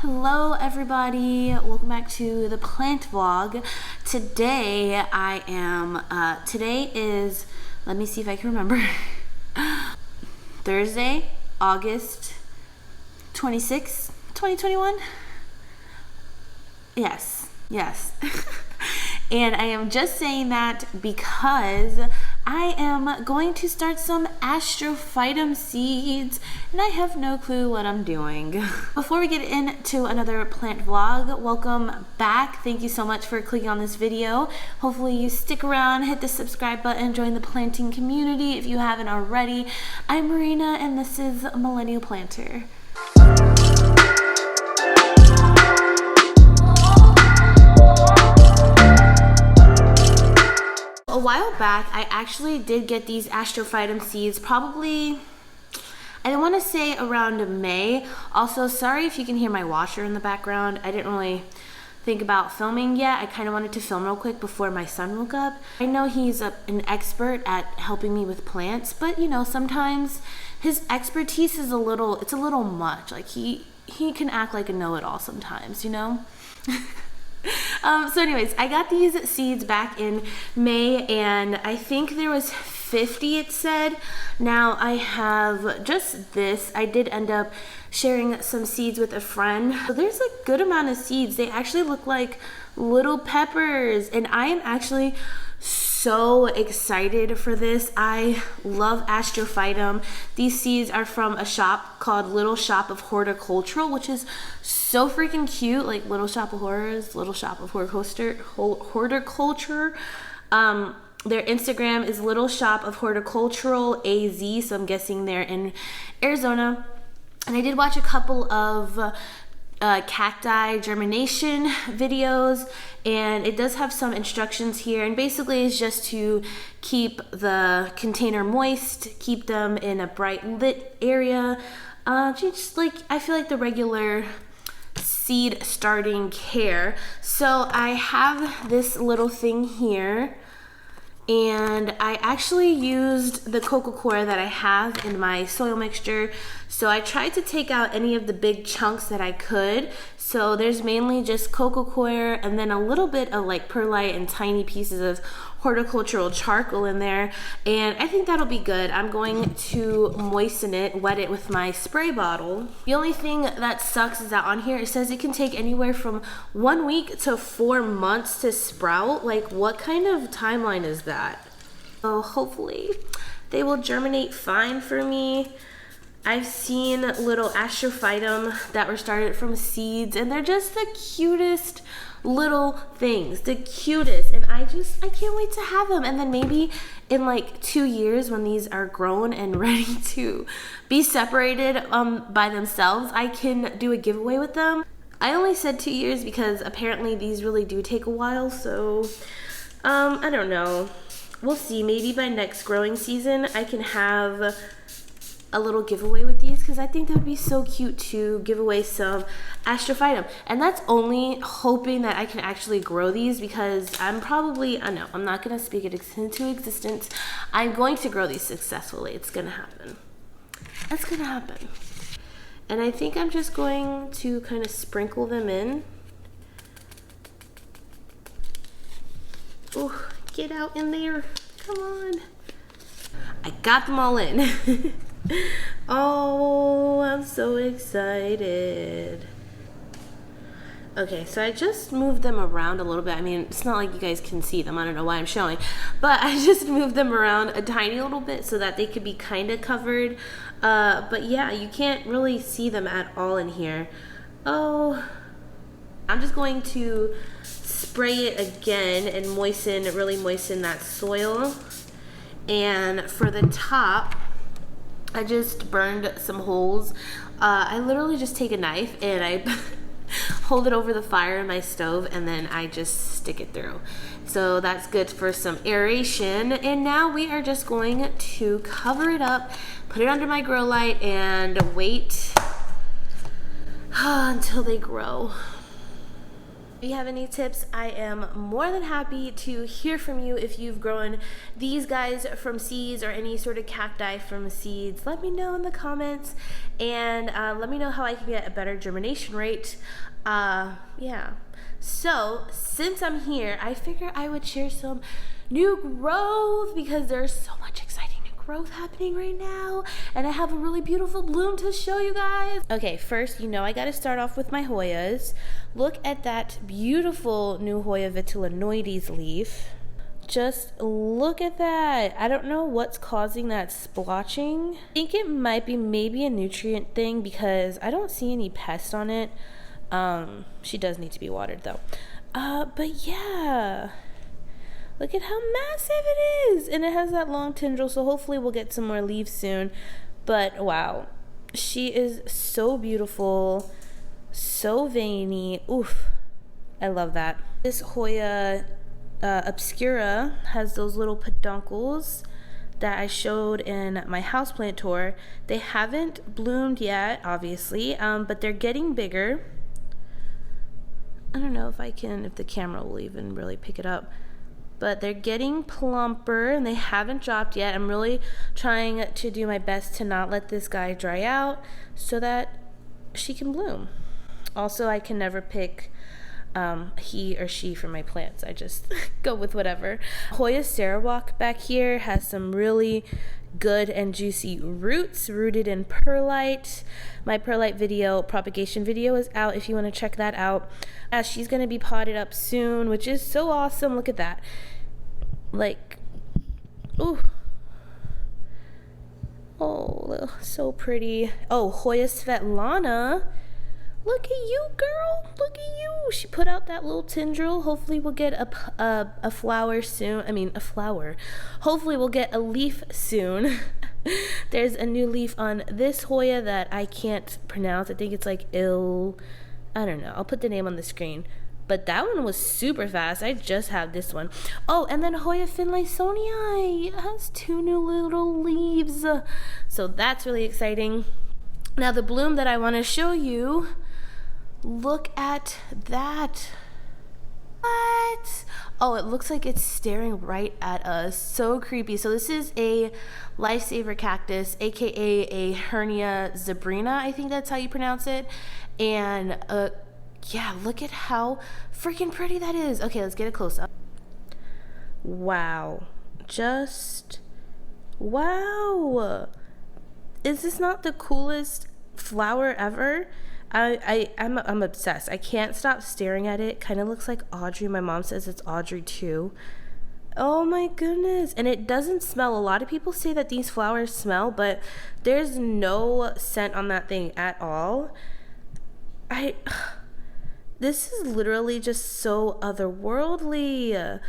Hello everybody, welcome back to the plant vlog. Today today is, let me see if I can remember, Thursday, August 26th, 2021? Yes. And I am just saying that because I am going to start some Astrophytum seeds and I have no clue what I'm doing. Before we get into another plant vlog, welcome back. Thank you so much for clicking on this video. Hopefully you stick around, hit the subscribe button, join the planting community if you haven't already. I'm Marina and this is Millennial Planter. A while back, I actually did get these Astrophytum seeds, probably, I want to say around May. Also, sorry if you can hear my washer in the background. I didn't really think about filming yet. I kind of wanted to film real quick before my son woke up. I know he's an expert at helping me with plants, but you know, sometimes his expertise is a little much. Like he can act like a know-it-all sometimes, you know? So anyways, I got these seeds back in May and I think there was 50 it said. Now I have just this. I did end up sharing some seeds with a friend. So there's a good amount of seeds. They actually look like little peppers and I am actually so excited for this. I love Astrophytum. These seeds are from a shop called Little Shop of Horticultural, which is so freaking cute. Like Little Shop of Horrors, Little Shop of Horticulture. Their Instagram is Little Shop of Horticultural AZ, so I'm guessing they're in Arizona. And I did watch a couple of cacti germination videos, and it does have some instructions here, and basically it's just to keep the container moist, keep them in a bright lit area, just like I feel like the regular seed starting care. So I have this little thing here, and I actually used the coco coir that I have in my soil mixture. So I tried to take out any of the big chunks that I could. So there's mainly just coco coir and then a little bit of like perlite and tiny pieces of horticultural charcoal in there. And I think that'll be good. I'm going to moisten it, wet it with my spray bottle. The only thing that sucks is that on here it says it can take anywhere from 1 week to 4 months to sprout. Like what kind of timeline is that? So hopefully they will germinate fine for me. I've seen little Astrophytum that were started from seeds and they're just the cutest little things, the cutest, and I can't wait to have them. And then maybe in like 2 years when these are grown and ready to be separated by themselves, I can do a giveaway with them. I only said 2 years because apparently these really do take a while, so I don't know, we'll see. Maybe by next growing season I can have a little giveaway with these because I think that would be so cute to give away some Astrophytum. And that's only hoping that I can actually grow these because I'm not going to speak it into existence. I'm going to grow these successfully. It's going to happen. That's going to happen. And I think I'm just going to kind of sprinkle them in. Oh, get out in there. Come on. I got them all in. Oh, I'm so excited. Okay, so I just moved them around a little bit. I mean, it's not like you guys can see them. I don't know why I'm showing. But I just moved them around a tiny little bit so that they could be kind of covered. But yeah, you can't really see them at all in here. Oh, I'm just going to spray it again and really moisten that soil. And for the top, I just burned some holes. I literally just take a knife and I hold it over the fire in my stove and then I just stick it through. So that's good for some aeration. And now we are just going to cover it up, put it under my grow light and wait until they grow. If you have any tips, I am more than happy to hear from you. If you've grown these guys from seeds or any sort of cacti from seeds, let me know in the comments, and let me know how I can get a better germination rate. Yeah. So since I'm here, I figure I would share some new growth because there's so much exciting growth happening right now, and I have a really beautiful bloom to show you guys. Okay, first, I gotta start off with my Hoyas. Look at that beautiful new Hoya Vitilinoides leaf. Just look at that. I don't know what's causing that splotching. I think it might be maybe a nutrient thing because I don't see any pests on it. She does need to be watered though. But yeah. Look at how massive it is, and it has that long tendril, so hopefully we'll get some more leaves soon. But wow, she is so beautiful, so veiny. Oof, I love that. This Hoya Obscura has those little peduncles that I showed in my houseplant tour. They haven't bloomed yet, obviously, but they're getting bigger. I don't know if the camera will even really pick it up. But they're getting plumper and they haven't dropped yet. I'm really trying to do my best to not let this guy dry out so that she can bloom. Also, I can never pick he or she for my plants. I just go with whatever. Hoya Sarawak back here has some really good and juicy roots rooted in perlite. My perlite propagation video is out if you want to check that out. She's going to be potted up soon, which is so awesome. Look at that. Ooh. Oh, so pretty. Oh, Hoya Svetlana. Look at you, girl. Look at you. She put out that little tendril. Hopefully we'll get a flower soon. A flower. Hopefully we'll get a leaf soon. There's a new leaf on this Hoya that I can't pronounce. I think it's I don't know. I'll put the name on the screen. But that one was super fast. I just have this one. Oh, and then Hoya Finlaysonii. It has 2 new little leaves. So that's really exciting. Now the bloom that I want to show you, look at that. What? Oh, it looks like it's staring right at us. So creepy. So this is a Lifesaver Cactus, aka a Hernia zebrina. I think that's how you pronounce it. And yeah, look at how freaking pretty that is. Okay, let's get a close up. Wow. Just wow. Is this not the coolest flower ever? I'm obsessed. I can't stop staring at it. Kind of looks like Audrey. My mom says it's Audrey too. Oh my goodness. And it doesn't smell. A lot of people say that these flowers smell, but there's no scent on that thing at all. This is literally just so otherworldly.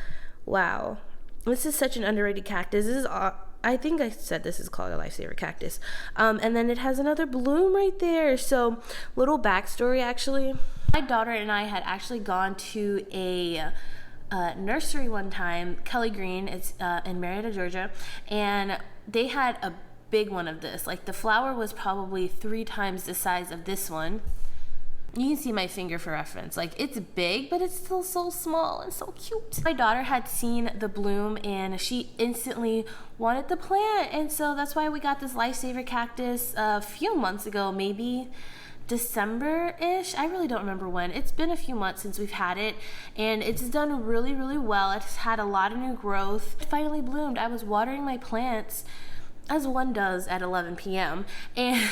Wow. This is such an underrated cactus. This is I think I said this is called a Lifesaver Cactus. And then it has another bloom right there. So, little backstory actually. My daughter and I had actually gone to a nursery one time, Kelly Green, it's in Marietta, Georgia, and they had a big one of this. The flower was probably 3 times the size of this one. You can see my finger for reference. It's big, but it's still so small and so cute. My daughter had seen the bloom and she instantly wanted the plant. And so that's why we got this Lifesaver Cactus a few months ago, maybe December-ish. I really don't remember when. It's been a few months since we've had it, and it's done really, really well. It's had a lot of new growth. It finally bloomed. I was watering my plants, as one does at 11 p.m. and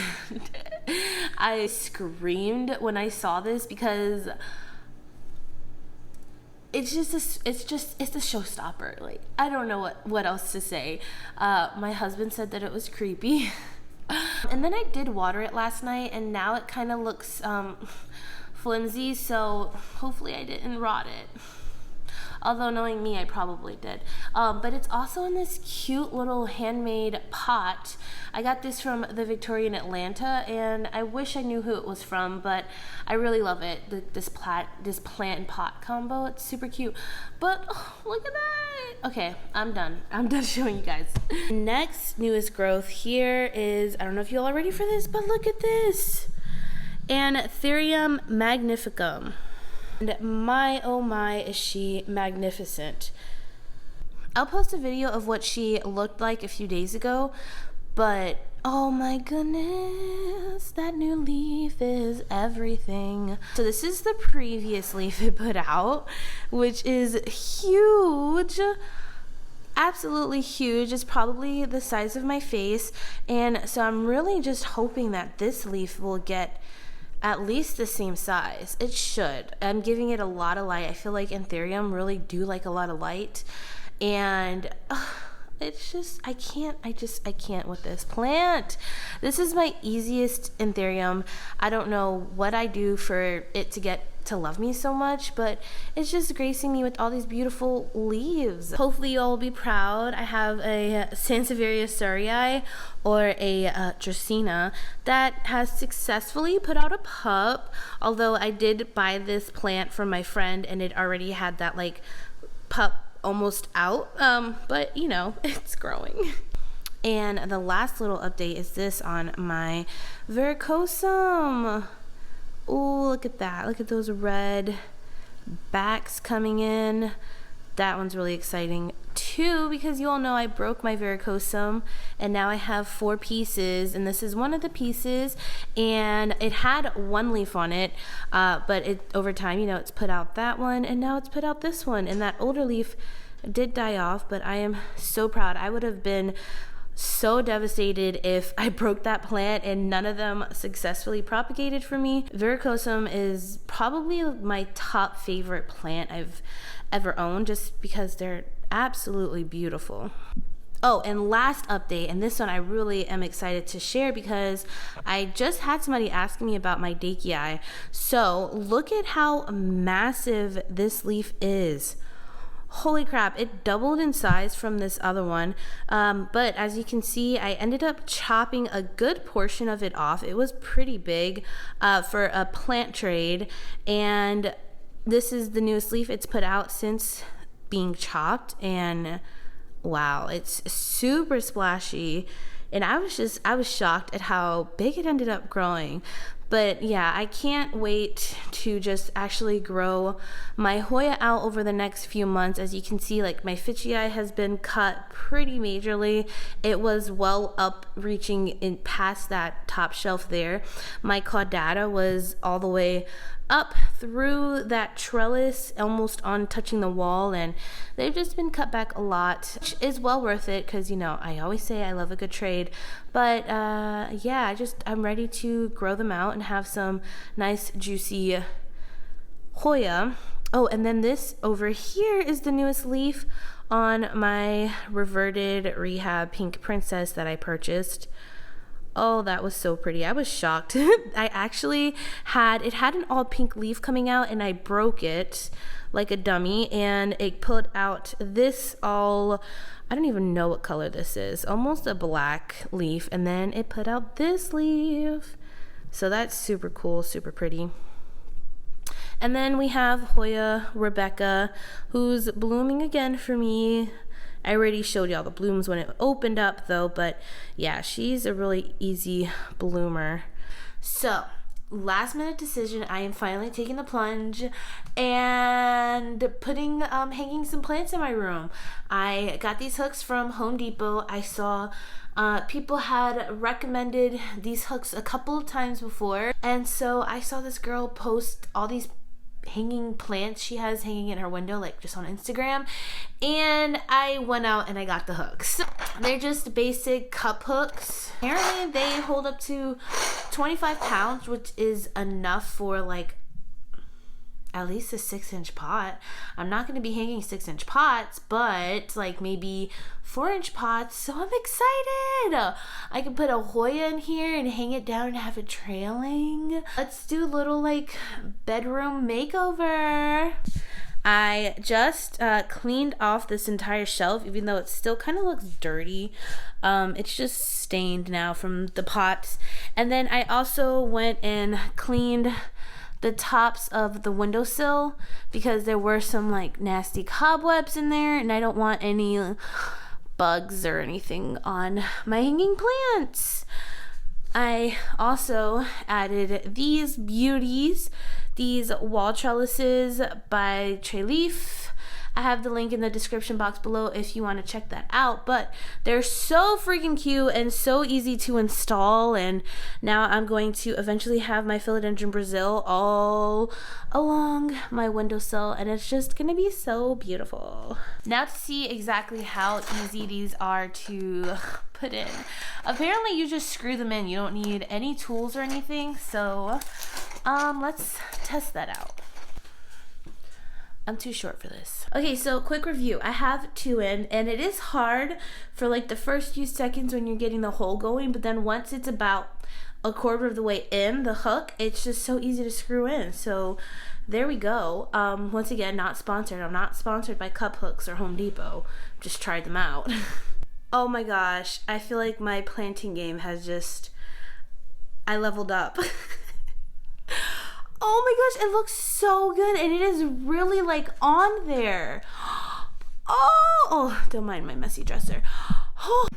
I screamed when I saw this because it's a showstopper. I don't know what else to say. My husband said that it was creepy. And then I did water it last night, and now it kind of looks flimsy, so hopefully I didn't rot it. Although knowing me, I probably did. But it's also in this cute little handmade pot. I got this from the Victorian Atlanta, and I wish I knew who it was from, but I really love it. This plant and pot combo. It's super cute. But oh, look at that. Okay, I'm done. I'm done showing you guys. Next newest growth here is, I don't know if you all are ready for this, but look at this. Anthurium magnificum. And my, oh my, is she magnificent. I'll post a video of what she looked like a few days ago, but oh my goodness, that new leaf is everything. So this is the previous leaf it put out, which is huge. Absolutely huge. It's probably the size of my face, and so I'm really just hoping that this leaf will get at least the same size. It should. I'm giving it a lot of light. I feel like Anthurium really do like a lot of light, and it's just I can't with this plant. This is my easiest Anthurium. I don't know what I do for it to get to love me so much, but it's just gracing me with all these beautiful leaves. Hopefully you all will be proud. I have a Sansevieria surrei, or a Dracaena, that has successfully put out a pup, although I did buy this plant from my friend and it already had that like pup almost out, but you know, it's growing. And the last little update is this on my Verrucosum. Oh, look at that. Look at those red backs coming in. That one's really exciting too, because you all know I broke my Verrucosum and now I have 4 pieces, and this is one of the pieces, and it had 1 leaf on it, but it over time, you know, it's put out that one, and now it's put out this one, and that older leaf did die off, but I am so proud. I would have been so devastated if I broke that plant and none of them successfully propagated for me. Verrucosum is probably my top favorite plant I've ever owned, just because they're absolutely beautiful. Oh, and last update, and this one I really am excited to share because I just had somebody asking me about my Dakii. So look at how massive this leaf is. Holy crap, it doubled in size from this other one, but as you can see, I ended up chopping a good portion of it off. It was pretty big for a plant trade, and this is the newest leaf it's put out since being chopped, and wow, it's super splashy, and I was shocked at how big it ended up growing. But yeah, I can't wait to just actually grow my Hoya out over the next few months. As you can see, like my Ficii has been cut pretty majorly. It was well up reaching in past that top shelf there. My Caudata was all the way up through that trellis, almost on touching the wall, and they've just been cut back a lot, which is well worth it because, you know, I always say I love a good trade. But yeah, I'm ready to grow them out and have some nice juicy Hoya. Oh, and then this over here is the newest leaf on my reverted rehab pink princess that I purchased. Oh, that was so pretty. I was shocked. I actually had an all pink leaf coming out, and I broke it like a dummy, and it put out this all, I don't even know what color this is, almost a black leaf, and then it put out this leaf. So that's super cool, super pretty. And then we have Hoya Rebecca, who's blooming again for me. I already showed y'all the blooms when it opened up though, but yeah, she's a really easy bloomer. So, last minute decision, I am finally taking the plunge and putting hanging some plants in my room. I got these hooks from Home Depot. I saw people had recommended these hooks a couple of times before, and so I saw this girl post all these hanging plants she has hanging in her window, like just on Instagram, and I went out and I got the hooks. They're just basic cup hooks. Apparently they hold up to 25 pounds, which is enough for like at least a 6-inch pot. I'm not going to be hanging 6-inch pots, but like maybe 4-inch pots, so I'm excited. I can put a Hoya in here and hang it down and have it trailing. Let's do a little like bedroom makeover. I just cleaned off this entire shelf, even though it still kind of looks dirty. It's just stained now from the pots. And then I also went and cleaned the tops of the windowsill because there were some like nasty cobwebs in there, and I don't want any bugs or anything on my hanging plants. I also added these beauties, these wall trellises by Tree Leaf. I have the link in the description box below if you want to check that out, but they're so freaking cute and so easy to install. And now I'm going to eventually have my philodendron Brazil all along my windowsill, and it's just gonna be so beautiful. Now to see exactly how easy these are to put in. Apparently you just screw them in. You don't need any tools or anything, so let's test that out. I'm too short for this. Okay, so quick review. I have 2 in, and it is hard for like the first few seconds when you're getting the hole going, but then once it's about a quarter of the way in the hook, it's just so easy to screw in. So there we go. Once again, not sponsored. I'm not sponsored by Cup Hooks or Home Depot. Just tried them out. Oh my gosh, I feel like my planting game has just, I leveled up. Oh my gosh, it looks so good, and it is really like on there. Oh, don't mind my messy dresser. Oh,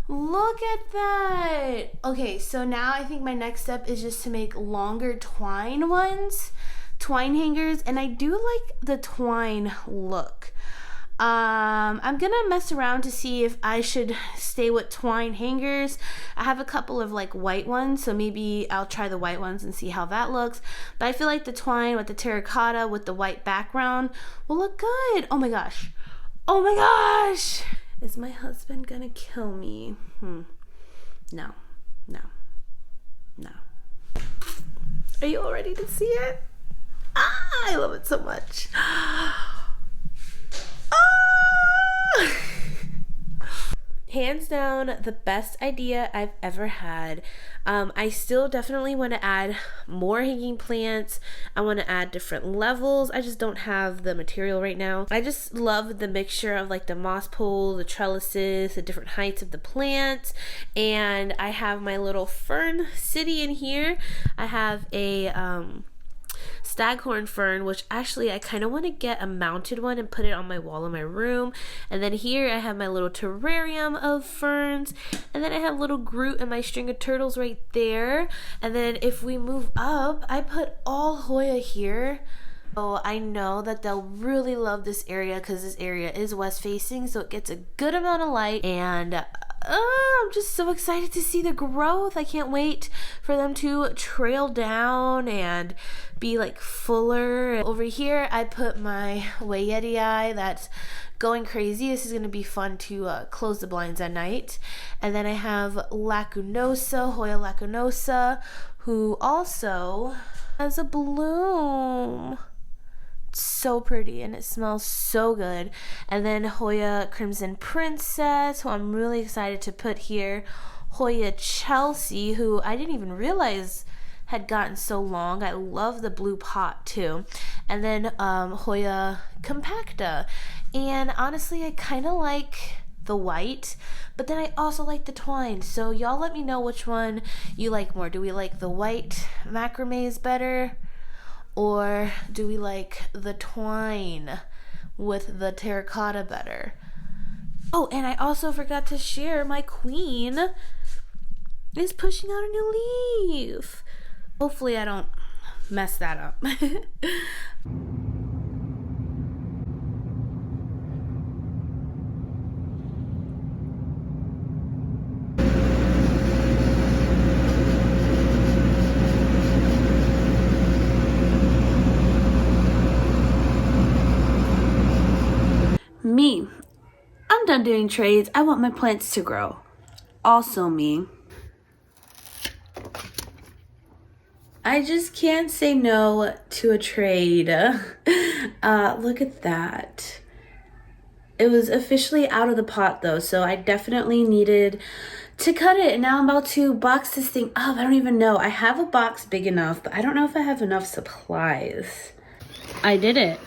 look at that. Okay, so now I think my next step is just to make longer twine ones, twine hangers, and I do like the twine look. I'm gonna mess around to see if I should stay with twine hangers. I have a couple of like white ones, so maybe I'll try the white ones and see how that looks. But I feel like the twine with the terracotta with the white background will look good. Oh my gosh. Oh my gosh. Is my husband gonna kill me? No. No. No. Are you all ready to see it? Ah, I love it so much. Hands down the best idea I've ever had. I still definitely want to add more hanging plants. I want to add different levels. I just don't have the material right now. I just love the mixture of like the moss pole, the trellises, the different heights of the plants, and I have my little fern city in here. I have a staghorn fern, which actually I kind of want to get a mounted one and put it on my wall in my room. And then here I have my little terrarium of ferns, and then I have little Groot and my string of turtles right there. And then if we move up, I put all Hoya here. So I know that they'll really love this area because this area is west facing, so it gets a good amount of light, and I'm just so excited to see the growth. I can't wait for them to trail down and be like fuller. Over here I put my Wayetii that's going crazy. This is going to be fun to close the blinds at night. And then I have Lacunosa, Hoya Lacunosa, who also has a bloom. It's so pretty and it smells so good. And then Hoya Crimson Princess, who I'm really excited to put here. Hoya Chelsea, who I didn't even realize had gotten so long. I love the blue pot too. And then Hoya Compacta. And honestly, I kind of like the white, but then I also like the twine. So y'all let me know which one you like more. Do we like the white macrame's better? Or do we like the twine with the terracotta better? Oh, and I also forgot to share my queen is pushing out a new leaf. Hopefully I don't mess that up. Me. I'm done doing trades. I want my plants to grow. Also me. I just can't say no to a trade. Look at that. It was officially out of the pot though, so I definitely needed to cut it. And now I'm about to box this thing up. I don't even know. I have a box big enough, but I don't know if I have enough supplies. I did it.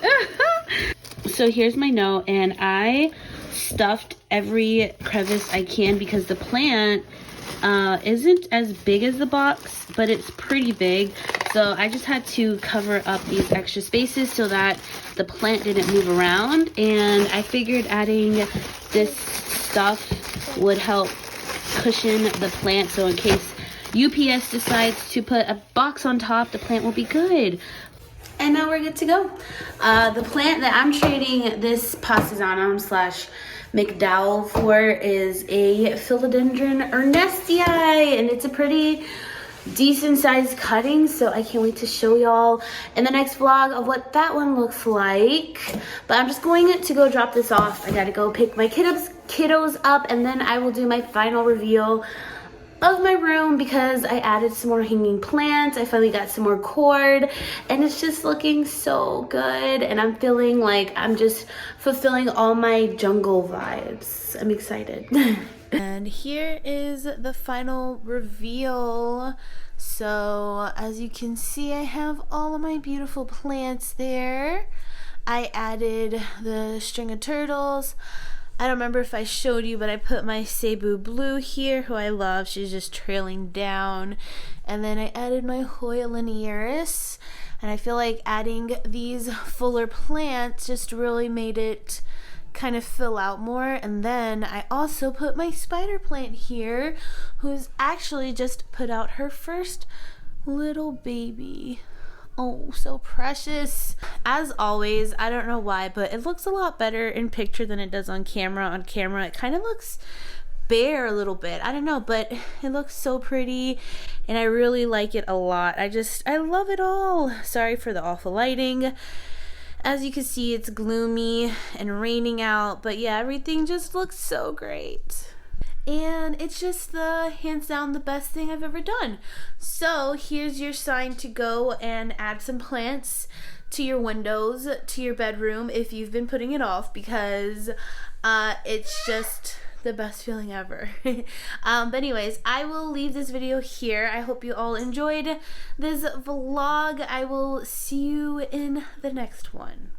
So here's my note, and I stuffed every crevice I can because the plant isn't as big as the box, but it's pretty big. So I just had to cover up these extra spaces so that the plant didn't move around, and I figured adding this stuff would help cushion the plant, so in case UPS decides to put a box on top, the plant will be good. And now we're good to go. The plant that I'm trading this Passananum slash McDowell for is a Philodendron Ernestii, and it's a pretty decent sized cutting, so I can't wait to show y'all in the next vlog of what that one looks like. But I'm just going to go drop this off. I gotta go pick my kiddos up, and then I will do my final reveal of my room because I added some more hanging plants. I finally got some more cord, and it's just looking so good, and I'm feeling like I'm just fulfilling all my jungle vibes. I'm excited. And here is the final reveal. So as you can see, I have all of my beautiful plants there. I added the string of turtles. I don't remember if I showed you, but I put my Cebu Blue here, who I love. She's just trailing down. And then I added my Hoya linearis. And I feel like adding these fuller plants just really made it kind of fill out more. And then I also put my spider plant here, who's actually just put out her first little baby. Oh, so precious. As always, I don't know why, but it looks a lot better in picture than it does on camera. On camera, it kind of looks bare a little bit. I don't know, but it looks so pretty, and I really like it a lot. I love it all. Sorry for the awful lighting. As you can see, it's gloomy and raining out, but yeah, everything just looks so great. And it's just hands down the best thing I've ever done. So here's your sign to go and add some plants to your windows, to your bedroom, if you've been putting it off, because it's just the best feeling ever. But anyways, I will leave this video here. I hope you all enjoyed this vlog. I will see you in the next one.